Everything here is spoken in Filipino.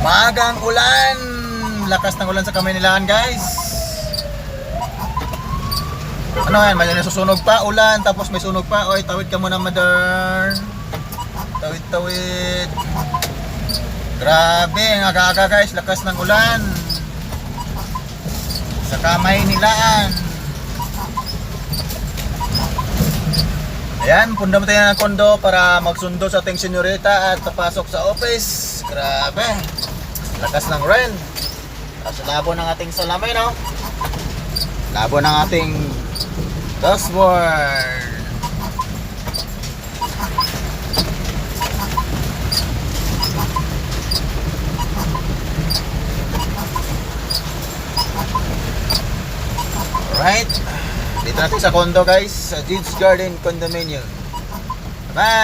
Magang ulan. Lakas ng ulan sa Kamaynilaan, guys. Ano yan? May nasusunog pa, ulan, tapos may sunog pa. Oy, tawid ka muna, mother. Tawid. Grabe, ang aga-aga, guys. Lakas ng ulan sa Kamaynilaan. Ayan, punda mo tayo ng kondo para magsundo sa ating senyorita at papasok sa office. Grabe, lakas ng rain. Sa labo ng ating salamin, no? Labo ng ating dashboard. Alright, dito natin sa condo, guys, sa Jeeves Garden Condominium. Bye!